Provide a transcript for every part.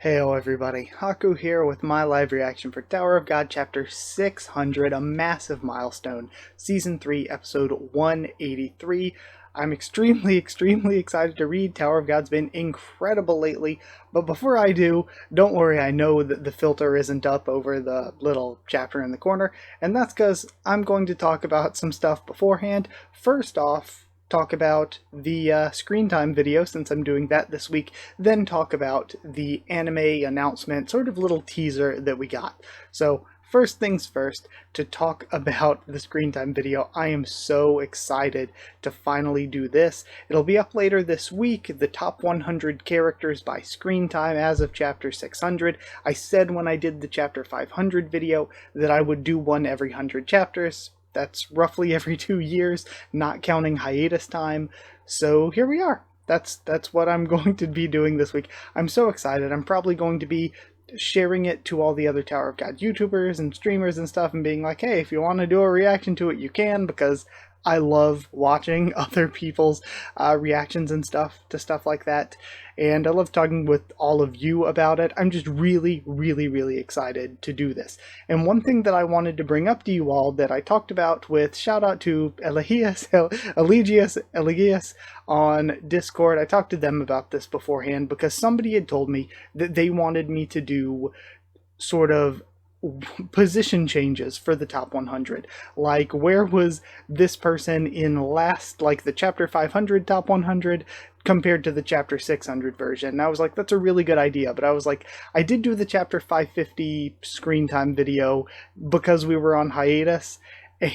Heyo everybody, Haku here with my live reaction for Tower of God Chapter 600, a massive milestone, Season 3, Episode 183. I'm extremely excited to read. Tower of God's been incredible lately, but before I do, don't worry, I know that the filter isn't up over the little chapter in the corner, and that's because I'm going to talk about some stuff beforehand. First off, talk about the Screentime video, since I'm doing that this week, then talk about the anime announcement, sort of little teaser that we got. So first things first, to talk about the Screentime video, I am so excited to finally do this. It'll be up later this week, the top 100 characters by Screentime as of chapter 600. I said when I did the chapter 500 video that I would do one every 100 chapters. That's roughly every 2 years, not counting hiatus time. So here we are. That's what I'm going to be doing this week. I'm so excited. I'm probably going to be sharing it to all the other Tower of God YouTubers and streamers and stuff and being like, hey, if you want to do a reaction to it, you can, because I love watching other people's reactions and stuff to stuff like that. And I love talking with all of you about it. I'm just really excited to do this. And one thing that I wanted to bring up to you all that I talked about with, shout out to Eligius on Discord. I talked to them about this beforehand because somebody had told me that they wanted me to do sort of position changes for the top 100. Like, where was this person in last, like the chapter 500 top 100 compared to the chapter 600 version? And I was like, that's a really good idea. But I was like, I did do the chapter 550 Screentime video because we were on hiatus,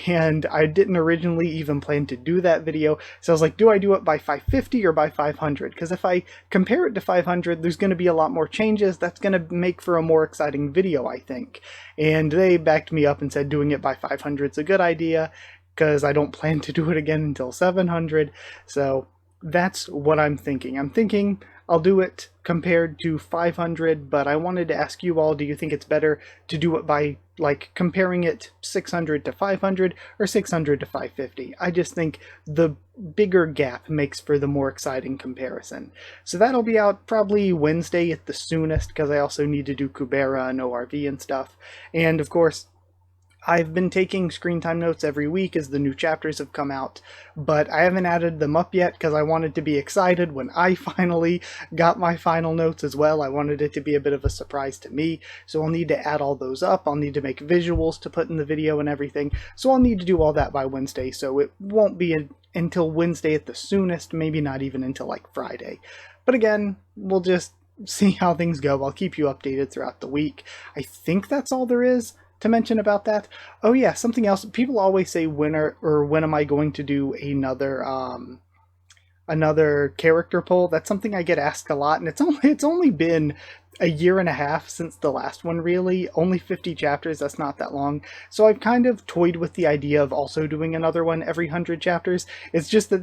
and I didn't originally even plan to do that video. So I was like, do I do it by 550 or by 500? Because if I compare it to 500, there's going to be a lot more changes. That's going to make for a more exciting video, I think. And they backed me up and said doing it by 500 is a good idea, because I don't plan to do it again until 700. So that's what I'm thinking. I'm thinking I'll do it compared to 500, but I wanted to ask you all, do you think it's better to do it by, like, comparing it 600 to 500 or 600 to 550? I just think the bigger gap makes for the more exciting comparison. So that'll be out probably Wednesday at the soonest, because I also need to do Kubera and ORV and stuff. And of course, I've been taking Screentime notes every week as the new chapters have come out, but I haven't added them up yet because I wanted to be excited when I finally got my final notes as well. I wanted it to be a bit of a surprise to me, so I'll need to add all those up. I'll need to make visuals to put in the video and everything, so I'll need to do all that by Wednesday, so it won't be until Wednesday at the soonest, maybe not even until like Friday. But again, we'll just see how things go. I'll keep you updated throughout the week. I think that's all there is to mention about that. Oh yeah, something else. People always say when am I going to do another character poll? That's something I get asked a lot, and it's only been a year and a half since the last one, really. Only 50 chapters, that's not that long. So I've kind of toyed with the idea of also doing another one every 100 chapters. It's just that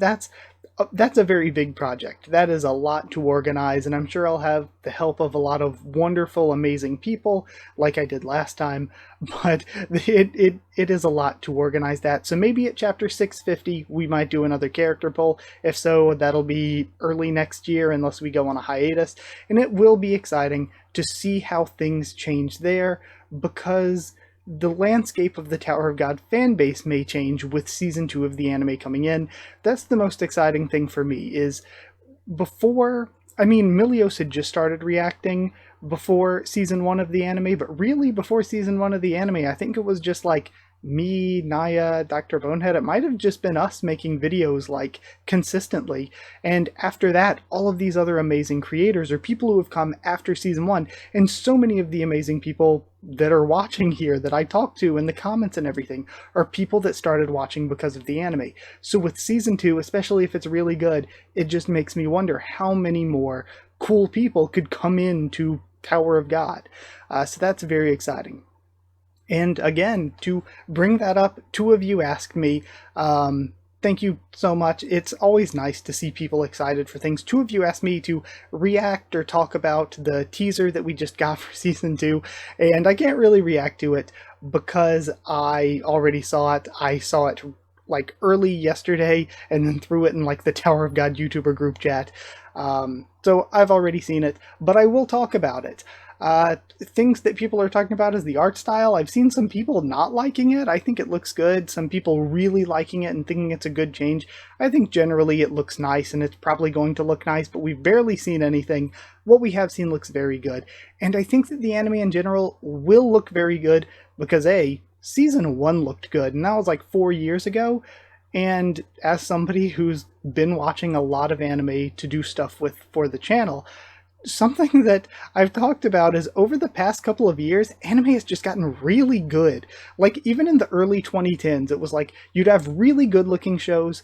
that's a very big project. That is a lot to organize, and I'm sure I'll have the help of a lot of wonderful, amazing people like I did last time, but it is a lot to organize that. So maybe at chapter 650 we might do another character poll. If so, that'll be early next year unless we go on a hiatus, and it will be exciting to see how things change there, because the landscape of the Tower of God fanbase may change with season 2 of the anime coming in. That's the most exciting thing for me, is before, I mean, Milios had just started reacting before season 1 of the anime, but really before season 1 of the anime, I think it was just like me, Naya, Dr. Bonehead. It might have just been us making videos like consistently, and after that all of these other amazing creators or people who have come after season 1, and so many of the amazing people that are watching here that I talk to in the comments and everything are people that started watching because of the anime. So with season 2, especially if it's really good, it just makes me wonder how many more cool people could come into Tower of God. So that's very exciting. And again, to bring that up, 2 of you asked me, thank you so much. It's always nice to see people excited for things. 2 of you asked me to react or talk about the teaser that we just got for season 2, and I can't really react to it because I already saw it. I saw it like early yesterday and then threw it in like the Tower of God YouTuber group chat. So I've already seen it, but I will talk about it. Things that people are talking about is the art style. I've seen some people not liking it. I think it looks good. Some people really liking it and thinking it's a good change. I think generally it looks nice, and it's probably going to look nice, but we've barely seen anything. What we have seen looks very good. And I think that the anime in general will look very good because Season 1 looked good, and that was like 4 years ago. And as somebody who's been watching a lot of anime to do stuff with for the channel, something that I've talked about is over the past couple of years, anime has just gotten really good. Like, even in the early 2010s, it was like you'd have really good looking shows,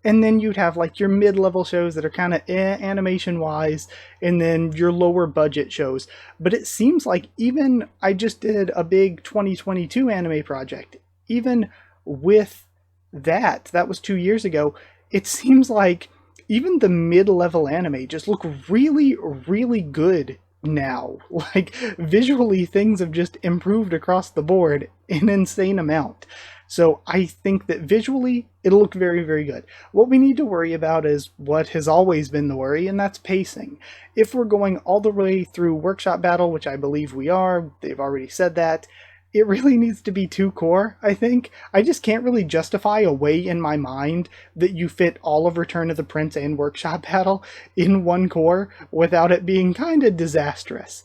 and then you'd have like your mid-level shows that are kind of animation-wise, and then your lower budget shows. But it seems like even, I just did a big 2022 anime project, even with that was 2 years ago, it seems like even the mid-level anime just look really, really good now. Like, visually, things have just improved across the board an insane amount. So I think that visually, it'll look very, very good. What we need to worry about is what has always been the worry, and that's pacing. If we're going all the way through Workshop Battle, which I believe we are, they've already said that, it really needs to be 2 core, I think. I just can't really justify a way in my mind that you fit all of Return of the Prince and Workshop Battle in 1 core without it being kind of disastrous.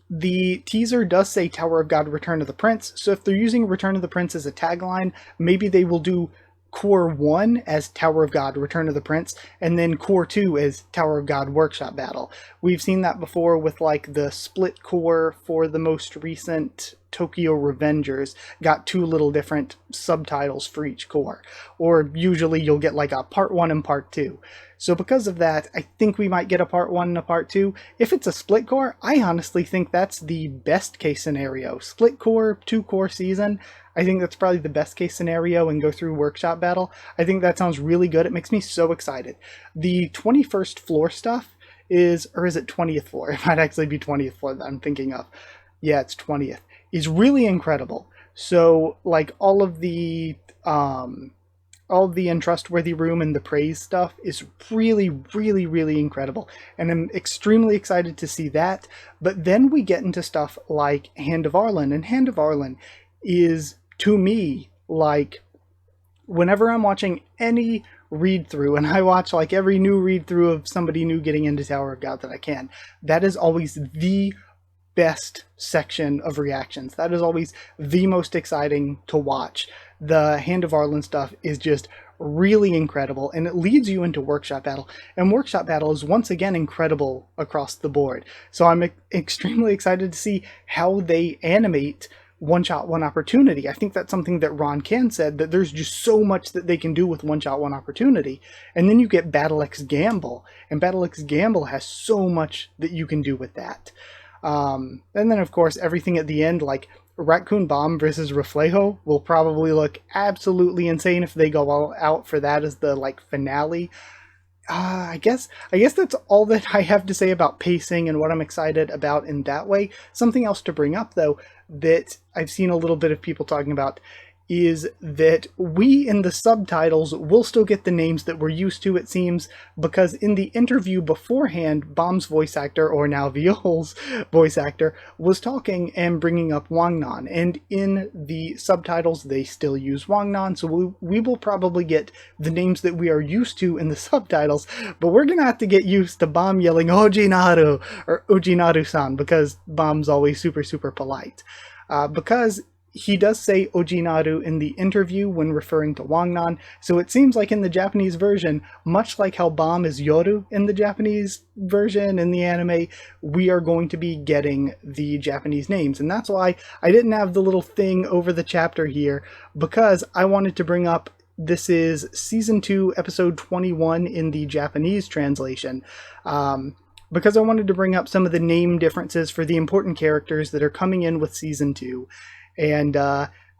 The teaser does say Tower of God Return of the Prince, so if they're using Return of the Prince as a tagline, maybe they will do Core 1 as Tower of God Return of the Prince, and then Core 2 as Tower of God Workshop Battle. We've seen that before with like the split core for the most recent Tokyo Revengers, got 2 little different subtitles for each core. Or usually you'll get like a part 1 and part 2. So because of that, I think we might get a part 1 and a part 2. If it's a split core, I honestly think that's the best case scenario. Split core, 2 core season, I think that's probably the best case scenario, and go through Workshop Battle. I think that sounds really good. It makes me so excited. The 21st floor stuff is, or is it 20th floor? It might actually be 20th floor that I'm thinking of. Yeah, it's 20th. Is really incredible. So like all of the untrustworthy room and the praise stuff is really, really, really incredible. And I'm extremely excited to see that. But then we get into stuff like Hand of Arlen, and Hand of Arlen is, to me, like, whenever I'm watching any read through, and I watch like every new read through of somebody new getting into Tower of God that I can, that is always the best section of reactions. That is always the most exciting to watch. The Hand of Arlen stuff is just really incredible, and it leads you into Workshop Battle, and Workshop Battle is once again incredible across the board. So I'm extremely excited to see how they animate One Shot One Opportunity. I think that's something that Ron Can said, that there's just so much that they can do with One Shot One Opportunity. And then you get Battle X Gamble, and Battle X Gamble has so much that you can do with that. And then of course everything at the end, like Raccoon Bomb versus Reflejo, will probably look absolutely insane if they go all out for that as the like finale. I guess that's all that I have to say about pacing and what I'm excited about in that way. Something else to bring up, though, that I've seen a little bit of people talking about is that we in the subtitles will still get the names that we're used to, it seems, because in the interview beforehand, Bomb's voice actor, or now Viol's voice actor, was talking and bringing up Wangnan, and in the subtitles they still use Wangnan, so we will probably get the names that we are used to in the subtitles, but we're gonna have to get used to Bomb yelling Ojinaru, or Ojinaru-san, because Bomb's always super, super polite. Because he does say Ojinaru in the interview when referring to Wangnan, so it seems like in the Japanese version, much like how Bomb is Yoru in the Japanese version in the anime, we are going to be getting the Japanese names. And that's why I didn't have the little thing over the chapter here, because I wanted to bring up, this is Season 2, Episode 21 in the Japanese translation, because I wanted to bring up some of the name differences for the important characters that are coming in with Season 2. And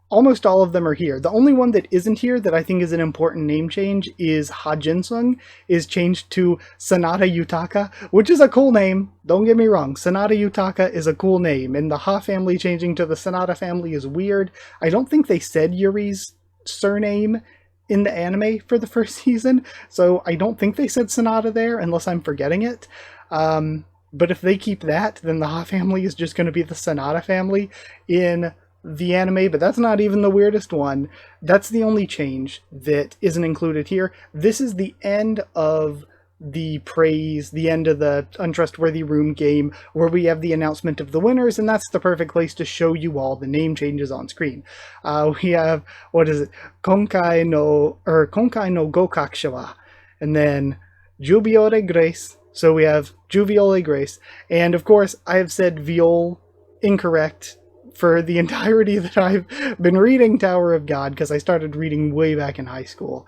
almost all of them are here. The only one that isn't here that I think is an important name change is Hajinsung is changed to Sanada Yutaka, which is a cool name. Don't get me wrong, Sanada Yutaka is a cool name, and the Ha family changing to the Sanada family is weird. I don't think they said Yuri's surname in the anime for the first season, so I don't think they said Sonata there, unless I'm forgetting it. But if they keep that, then the Ha family is just going to be the Sonata family in the anime, but that's not even the weirdest one. That's the only change that isn't included here. This is the end of the praise, the end of the Untrustworthy Room game, where we have the announcement of the winners, and that's the perfect place to show you all the name changes on screen. We have, what is it? Konkai no Gokakusha wa, and then Jubiole Grace. So we have Juviole Grace, and of course I have said Viol incorrect for the entirety that I've been reading Tower of God, because I started reading way back in high school.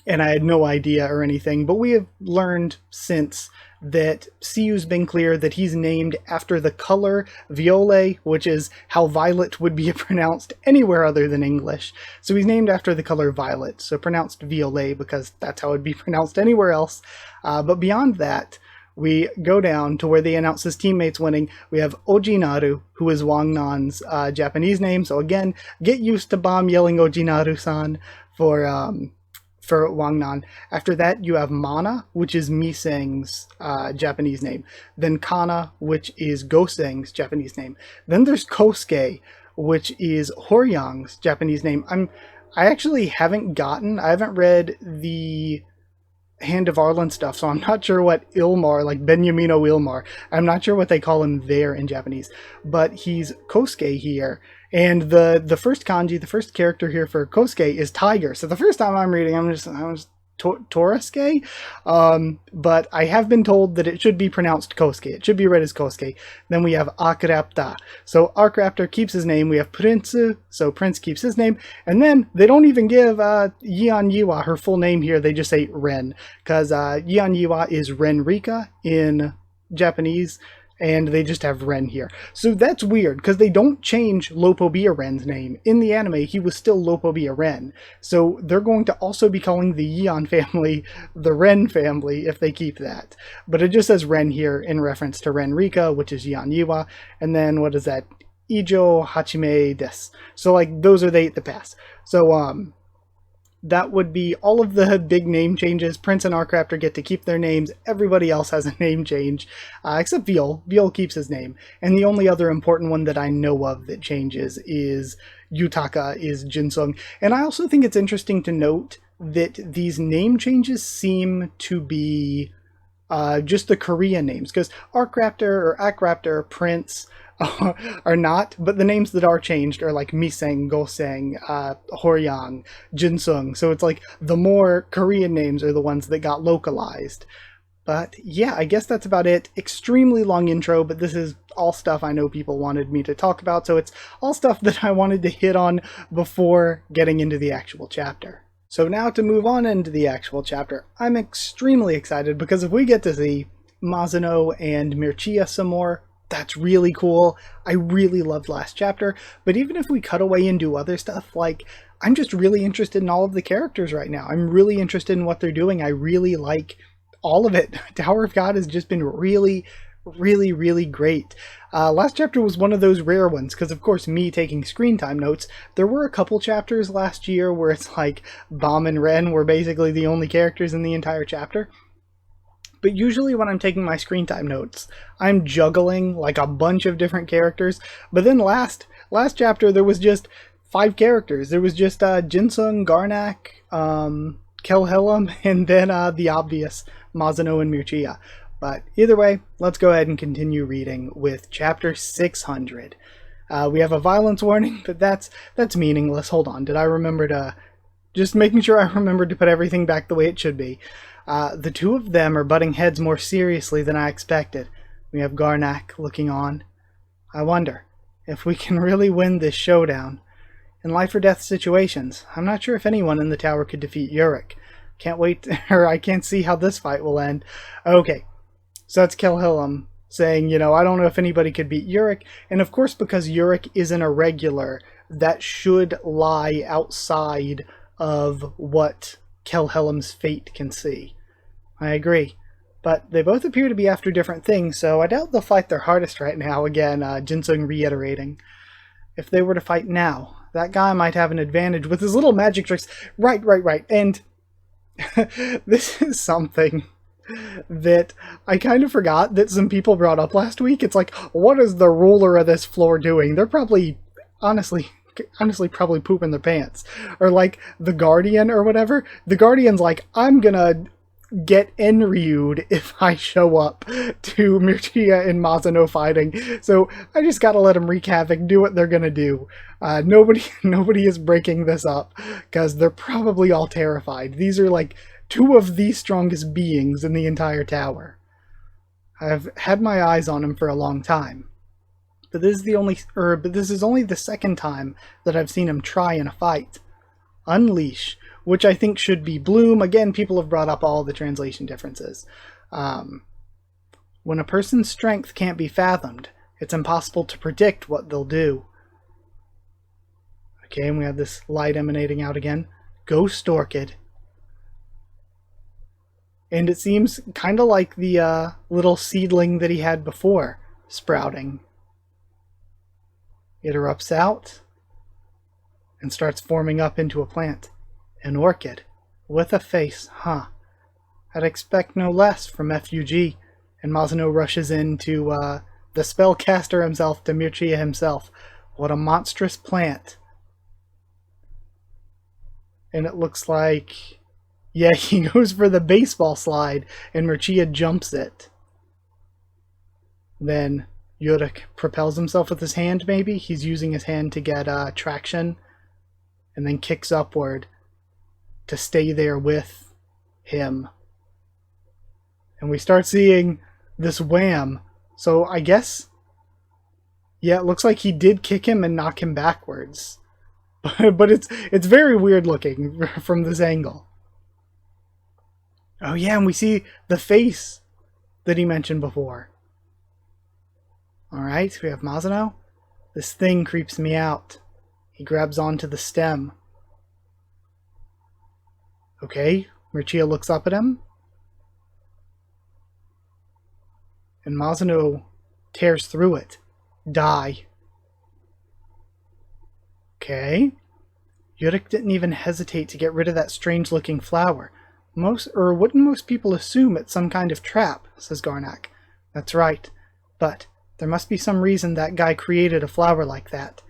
And I had no idea or anything, but we have learned since that Siu's been clear that he's named after the color violet, which is how violet would be pronounced anywhere other than English. So he's named after the color violet, so pronounced violet because that's how it'd be pronounced anywhere else. But beyond that, we go down to where they announce his teammates winning. We have Ojinaru, who is Wang Nan's Japanese name. So again, get used to Bomb yelling Ojinaru-san for Wang Nan. After that, you have Mana, which is Miseng's Japanese name. Then Kana, which is Goseng's Japanese name. Then there's Kosuke, which is Horyang's Japanese name. I actually haven't read the Hand of Arlen stuff, so I'm not sure what Ilmar, like Benyamino Ilmar, I'm not sure what they call him there in Japanese, but he's Kosuke here, and the first kanji, the first character here for Kosuke is tiger, so the first time I'm reading, I'm just Torasuke, but I have been told that it should be pronounced Kosuke. It should be read as Kosuke. Then we have Arkrapta. So Arkraptor keeps his name. We have Prince, so Prince keeps his name. And then they don't even give Yian Yiwa her full name here. They just say Ren, because Yian Yiwa is Renrika in Japanese, and they just have Ren here. So that's weird, because they don't change Lopobia Ren's name. In the anime, he was still Lopobia Ren. So they're going to also be calling the Yeon family the Ren family if they keep that. But it just says Ren here in reference to Renrika, which is Yeon Yiwa. And then, what is that? Ijo Hachime des. So, like, those are the pass. So, that would be all of the big name changes. Prince and Arkraptor get to keep their names. Everybody else has a name change, except Viol. Viol keeps his name. And the only other important one that I know of that changes is Yutaka is Jinsung. And I also think it's interesting to note that these name changes seem to be just the Korean names, because Arkraptor or Akraptor, Prince, are not, but the names that are changed are like Miseng, Goseng, Horyang, Jinsung. So it's like the more Korean names are the ones that got localized. But yeah, I guess that's about it. Extremely long intro, but this is all stuff I know people wanted me to talk about, so it's all stuff that I wanted to hit on before getting into the actual chapter. So now to move on into the actual chapter, I'm extremely excited, because if we get to see Mazano and Mirchea some more, that's really cool. I really loved last chapter, but even if we cut away and do other stuff, like, I'm just really interested in all of the characters right now. I'm really interested in what they're doing. I really like all of it. Tower of God has just been really, really, really great. Last chapter was one of those rare ones, because of course me taking screen time notes, there were a couple chapters last year where it's like Bomb and Ren were basically the only characters in the entire chapter. But usually when I'm taking my screen time notes, I'm juggling like a bunch of different characters. But then last chapter, there was just 5 characters. There was just Jinsung, Garnak, Kelhelm, and then the obvious Mazano and Mirchea. But either way, let's go ahead and continue reading with chapter 600. We have a violence warning, but that's meaningless. Hold on, did I remember to... Just making sure I remembered to put everything back the way it should be. The two of them are butting heads more seriously than I expected. We have Garnak looking on. I wonder if we can really win this showdown. In life or death situations, I'm not sure if anyone in the tower could defeat Yurik. Can't wait, or I can't see how this fight will end. Okay, so that's Kelhelm saying, I don't know if anybody could beat Yurik. And of course, because Yurik is an irregular, that should lie outside of what Kelhelm's fate can see. I agree. But they both appear to be after different things, so I doubt they'll fight their hardest right now. Again, Jinsung reiterating. If they were to fight now, that guy might have an advantage with his little magic tricks. Right. And this is something that I kind of forgot that some people brought up last week. It's like, what is the ruler of this floor doing? They're probably, honestly probably pooping their pants. Or like the Guardian or whatever. The Guardian's like, I'm gonna get Enryu'd if I show up to Mirchea and Mazano fighting. So I just gotta let them wreak havoc, do what they're gonna do. Nobody is breaking this up because they're probably all terrified. These are like two of the strongest beings in the entire tower. I've had my eyes on them for a long time. But this is only the second time that I've seen him try in a fight. Unleash, which I think should be Bloom. Again, people have brought up all the translation differences. When a person's strength can't be fathomed, it's impossible to predict what they'll do. Okay, and we have this light emanating out again. Ghost Orchid. And it seems kind of like the little seedling that he had before, sprouting. It erupts out and starts forming up into a plant. An orchid with a face, huh? I'd expect no less from FUG. And Mazano rushes into the spellcaster himself, to Mirchea himself. What a monstrous plant. And it looks like, yeah, he goes for the baseball slide, and Mirchea jumps it. Then Yurik propels himself with his hand, maybe? He's using his hand to get traction, and then kicks upward to stay there with him. And we start seeing this wham. So I guess, yeah, it looks like he did kick him and knock him backwards. But it's very weird looking from this angle. Oh yeah, and we see the face that he mentioned before. Alright, we have Mazano. This thing creeps me out. He grabs onto the stem. Okay, Mirchea looks up at him. And Mazano tears through it. Die. Okay. Yurik didn't even hesitate to get rid of that strange-looking flower. Wouldn't most people assume it's some kind of trap, says Garnak. That's right. But there must be some reason that guy created a flower like that.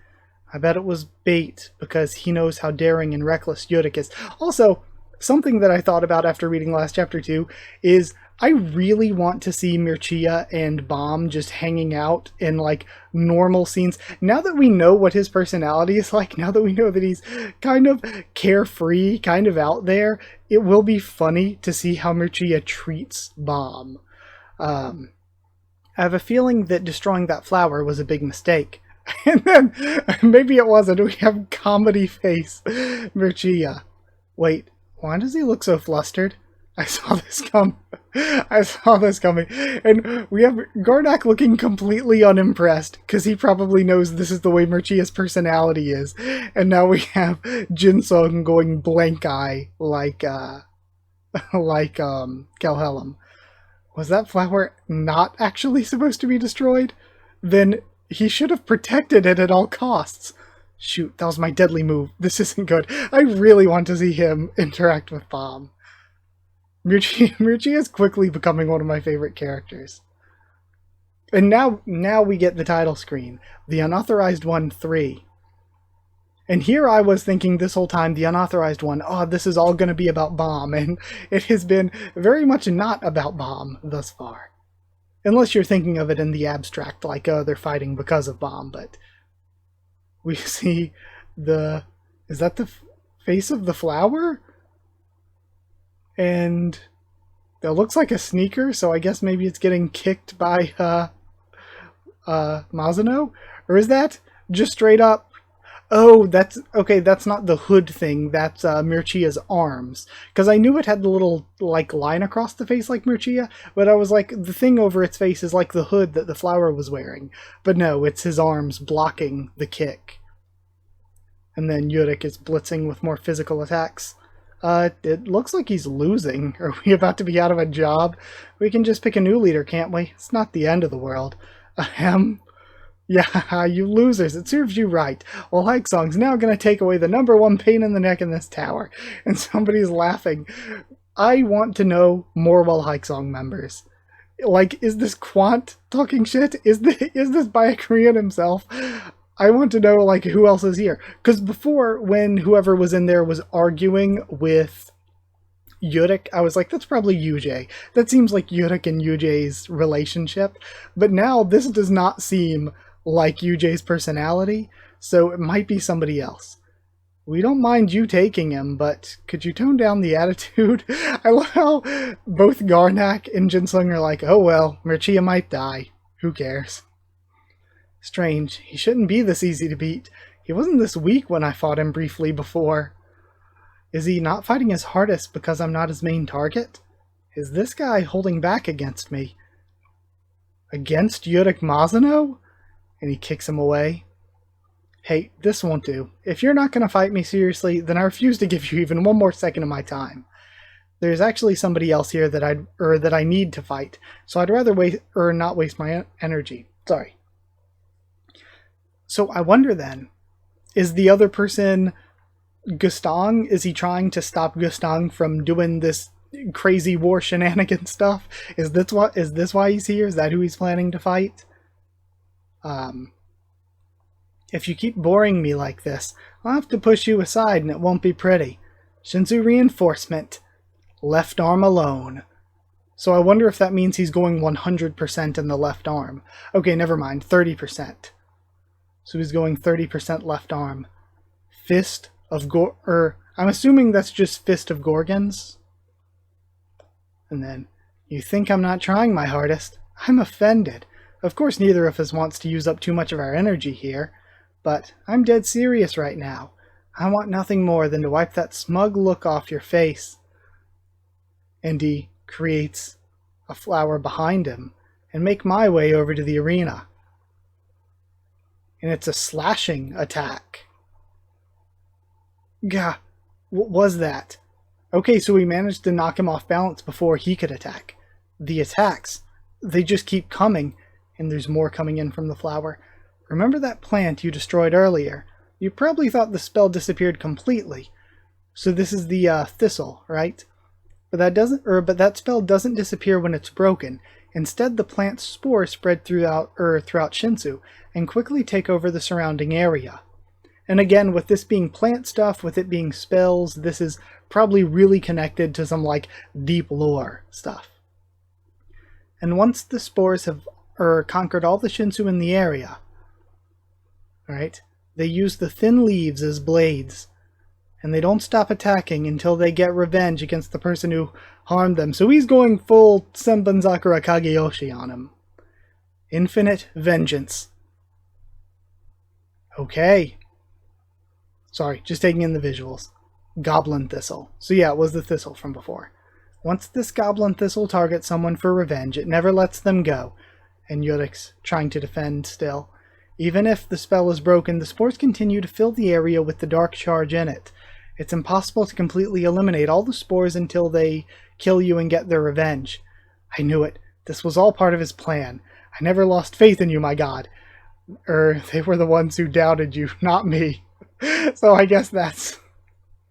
I bet it was bait, because he knows how daring and reckless Yurik is. Also, something that I thought about after reading last chapter 2 is I really want to see Mirchea and Bomb just hanging out in like normal scenes. Now that we know what his personality is like, now that we know that he's kind of carefree, kind of out there, it will be funny to see how Mirchea treats Bomb. I have a feeling that destroying that flower was a big mistake. And then, maybe it wasn't. We have comedy face Mirchea. Wait, why does he look so flustered? I saw this coming. And we have Garnak looking completely unimpressed, because he probably knows this is the way Mirchea's personality is. And now we have Jinsung going blank eye like Kelhelm. Was that flower not actually supposed to be destroyed? Then he should have protected it at all costs. Shoot, that was my deadly move. This isn't good. I really want to see him interact with Bomb. Mirchea is quickly becoming one of my favorite characters. And now we get the title screen. The Unauthorized One 3. And here I was thinking this whole time, the Unauthorized One, oh, this is all going to be about Bomb. And it has been very much not about Bomb thus far. Unless you're thinking of it in the abstract, like, oh, they're fighting because of Bomb. But we see is that the face of the flower? And it looks like a sneaker, so I guess maybe it's getting kicked by Mazano? Or is that just straight up? Oh, that's not the hood thing, that's Mirchea's arms. Because I knew it had the little like line across the face like Mirchea, but I was like, the thing over its face is like the hood that the flower was wearing. But no, it's his arms blocking the kick. And then Yurik is blitzing with more physical attacks. It looks like he's losing. Are we about to be out of a job? We can just pick a new leader, can't we? It's not the end of the world. Yeah, you losers, it serves you right. Well, Hike Song's now gonna take away the #1 pain in the neck in this tower. And somebody's laughing. I want to know more Well Hike Song members. Like, is this Quant talking shit? Is this Byakurean himself? I want to know, like, who else is here. Because before, when whoever was in there was arguing with Yurik, I was like, that's probably Yujay. That seems like Yurik and Yujay's relationship. But now, this does not seem like Yujay's personality, so it might be somebody else. We don't mind you taking him, but could you tone down the attitude? I love how both Garnak and Jinsung are like, oh well, Mirchea might die. Who cares? Strange. He shouldn't be this easy to beat. He wasn't this weak when I fought him briefly before. Is he not fighting his hardest because I'm not his main target? Is this guy holding back against me? Against Yurik Mazano? And he kicks him away. Hey, this won't do. If you're not going to fight me seriously, then I refuse to give you even one more second of my time. There's actually somebody else here that I need to fight, so I'd rather not waste my energy. Sorry. So I wonder then, is the other person Gustang? Is he trying to stop Gustang from doing this crazy war shenanigan stuff? Is this why he's here? Is that who he's planning to fight? If you keep boring me like this, I'll have to push you aside and it won't be pretty. Shinzu reinforcement. Left arm alone. So I wonder if that means he's going 100% in the left arm. Okay, never mind, 30%. So he's going 30% left arm. Fist of I'm assuming that's just Fist of Gorgons. And then, you think I'm not trying my hardest? I'm offended. Of course neither of us wants to use up too much of our energy here. But I'm dead serious right now. I want nothing more than to wipe that smug look off your face. And he creates a flower behind him and make my way over to the arena. And it's a slashing attack. Gah, what was that? Okay, so we managed to knock him off balance before he could attack. The attacks, they just keep coming, and there's more coming in from the flower. Remember that plant you destroyed earlier? You probably thought the spell disappeared completely. So this is the thistle, right? But that spell doesn't disappear when it's broken. Instead, the plant's spores spread throughout Shinsu and quickly take over the surrounding area. And again, with this being plant stuff, with it being spells, this is probably really connected to some like deep lore stuff. And once the spores have conquered all the Shinsu in the area, right? They use the thin leaves as blades, and they don't stop attacking until they get revenge against the person who harmed them. So he's going full Senbonzakura Kageyoshi on him. Infinite vengeance. Okay. Sorry, just taking in the visuals. Goblin Thistle. So yeah, it was the Thistle from before. Once this Goblin Thistle targets someone for revenge, it never lets them go. And Yurik's trying to defend still. Even if the spell is broken, the spores continue to fill the area with the dark charge in it. It's impossible to completely eliminate all the spores until they kill you and get their revenge. I knew it. This was all part of his plan. I never lost faith in you, my god. They were the ones who doubted you, not me. So I guess that's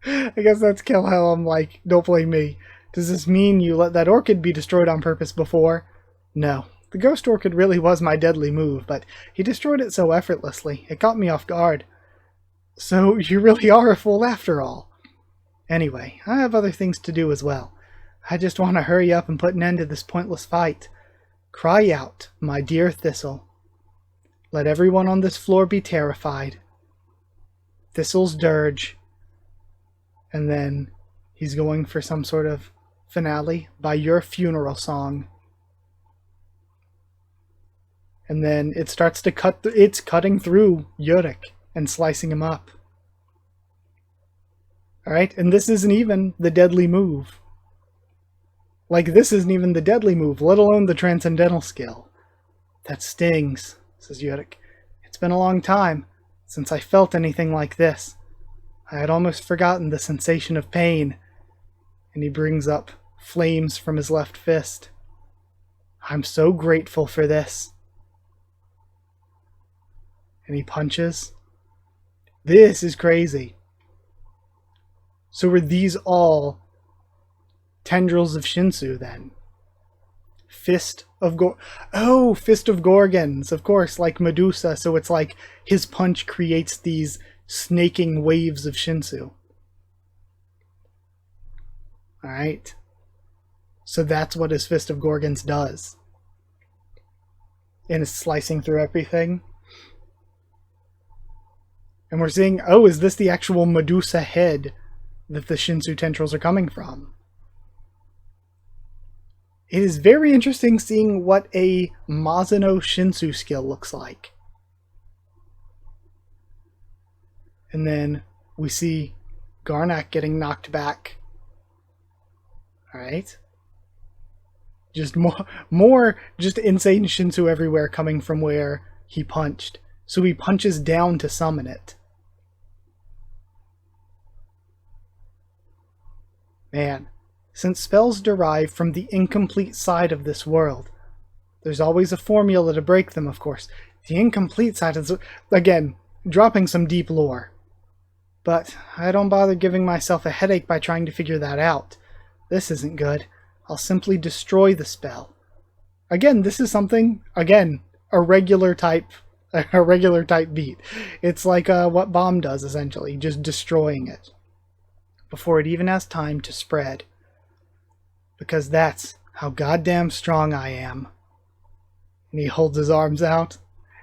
Kilhelm, like, don't blame me. Does this mean you let that orchid be destroyed on purpose before? No. The ghost orchid really was my deadly move, but he destroyed it so effortlessly, it caught me off guard. So you really are a fool after all. Anyway, I have other things to do as well. I just want to hurry up and put an end to this pointless fight. Cry out, my dear Thistle. Let everyone on this floor be terrified. Thistle's dirge. And then he's going for some sort of finale by your funeral song. And then it starts to it's cutting through Yurik and slicing him up. Alright, and this isn't even the deadly move. Like, this isn't even the deadly move, let alone the transcendental skill. That stings, says Yurik. It's been a long time since I felt anything like this. I had almost forgotten the sensation of pain. And he brings up flames from his left fist. I'm so grateful for this. And he punches. This is crazy. So were these all tendrils of Shinsu then? Fist of Gorgons, of course, like Medusa. So it's like his punch creates these snaking waves of Shinsu. Alright. So that's what his Fist of Gorgons does. And it's slicing through everything. And we're seeing, oh, is this the actual Medusa head that the Shinsu tendrils are coming from? It is very interesting seeing what a Mizuno Shinsu skill looks like. And then we see Garnak getting knocked back. Alright. Just more just insane Shinsu everywhere coming from where he punched. So he punches down to summon it. Man, since spells derive from the incomplete side of this world, there's always a formula to break them, of course. The incomplete side is, again, dropping some deep lore. But I don't bother giving myself a headache by trying to figure that out. This isn't good. I'll simply destroy the spell. Again, this is something, again, a regular type beat. It's like what Bomb does, essentially, just destroying it before it even has time to spread. Because that's how goddamn strong I am. And he holds his arms out.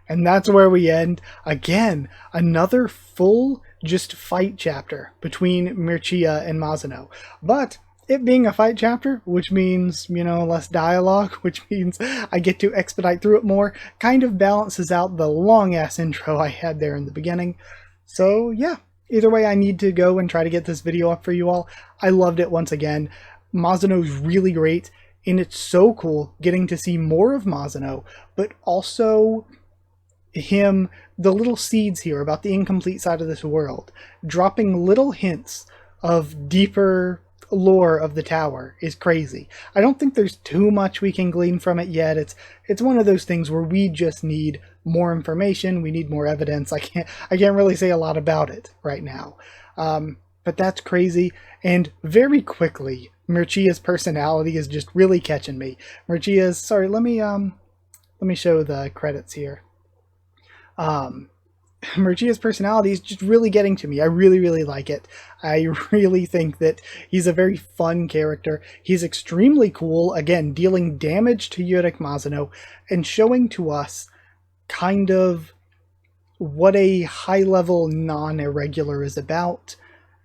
And that's where we end. Again, another full just fight chapter between Mirchea and Mizuno. But it being a fight chapter, which means, less dialogue, which means I get to expedite through it more, kind of balances out the long-ass intro I had there in the beginning. So, yeah. Either way, I need to go and try to get this video up for you all. I loved it once again. Mizuno's really great, and it's so cool getting to see more of Mizuno, but also him, the little seeds here about the incomplete side of this world, dropping little hints of deeper lore of the tower is crazy. I don't think there's too much we can glean from it yet. It's one of those things where we just need more information, we need more evidence. I can't really say a lot about it right now. But that's crazy. And very quickly, Mirchea's personality is just really catching me. Mirchea's, sorry, let me show the credits here. Mirchea's personality is just really getting to me. I really, really like it. I really think that he's a very fun character. He's extremely cool, again, dealing damage to Yurik Mizuno and showing to us kind of what a high-level non-irregular is about.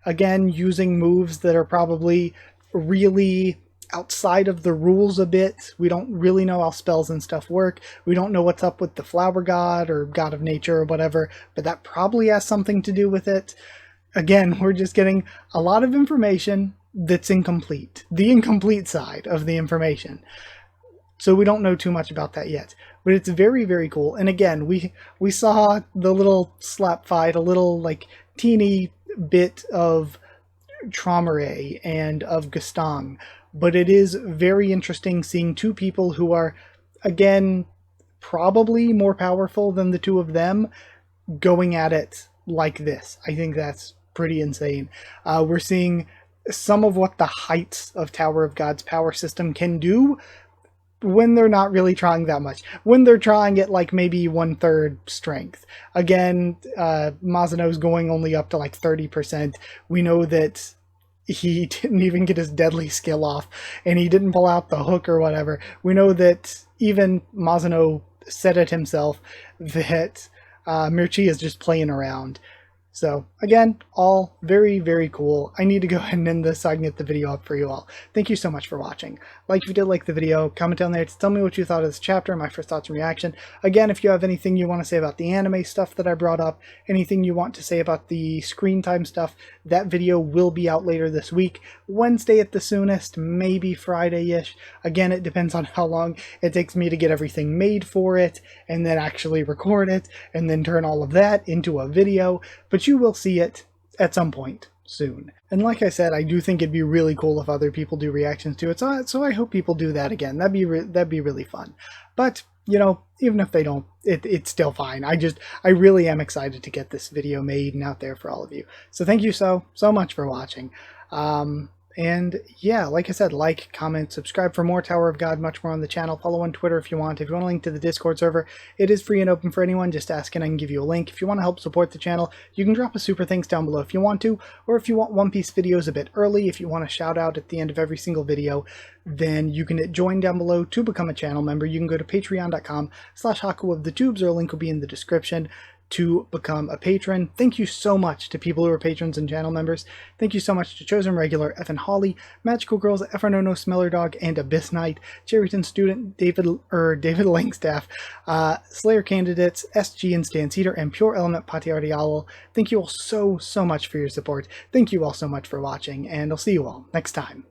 Again, using moves that are probably really outside of the rules a bit. We don't really know how spells and stuff work. We don't know what's up with the flower god or god of nature or whatever, but that probably has something to do with it. Again, we're just getting a lot of information that's incomplete. The incomplete side of the information. So we don't know too much about that yet. But it's very, very cool. And again, we saw the little slap fight, a little like teeny bit of Traumeré and of Gastang. But it is very interesting seeing two people who are, again, probably more powerful than the two of them going at it like this. I think that's pretty insane. We're seeing some of what the heights of Tower of God's power system can do when they're not really trying that much. When they're trying at like maybe 1/3 strength. Again, Mizuno's going only up to like 30%. We know that he didn't even get his deadly skill off, and he didn't pull out the hook or whatever. We know that even Mizuno said it himself that Mirchea is just playing around. So, again, all very, very cool. I need to go ahead and end this so I can get the video up for you all. Thank you so much for watching. Like if you did like the video, comment down there to tell me what you thought of this chapter, my first thoughts and reaction. Again, if you have anything you want to say about the anime stuff that I brought up, anything you want to say about the Screentime stuff, that video will be out later this week. Wednesday at the soonest, maybe Friday-ish. Again, it depends on how long it takes me to get everything made for it, and then actually record it, and then turn all of that into a video. But you will see it at some point soon. And like I said, I do think it'd be really cool if other people do reactions to it, so I hope people do that again. That'd be really fun. But you know, even if they don't, it's still fine. I really am excited to get this video made and out there for all of you. So thank you so much for watching. And yeah, like I said, like, comment, subscribe for more Tower of God, much more on the channel. Follow on Twitter if you want. If you want a link to the Discord server, it is free and open for anyone. Just ask and I can give you a link. If you want to help support the channel, you can drop a super thanks down below if you want to, or if you want One Piece videos a bit early, if you want a shout out at the end of every single video, then you can join down below to become a channel member. You can go to patreon.com/Haku of the Tubes, or a link will be in the description to become a patron. Thank you so much to people who are patrons and channel members. Thank you so much to Chosen Regular, Evan Holly, Magical Girls, Efranono, Smeller Dog, and Abyss Knight, Cherryton Student, David Langstaff, Slayer Candidates, SG and Stan Cedar, and Pure Element Patiardi Owl. Thank you all so much for your support. Thank you all so much for watching, and I'll see you all next time.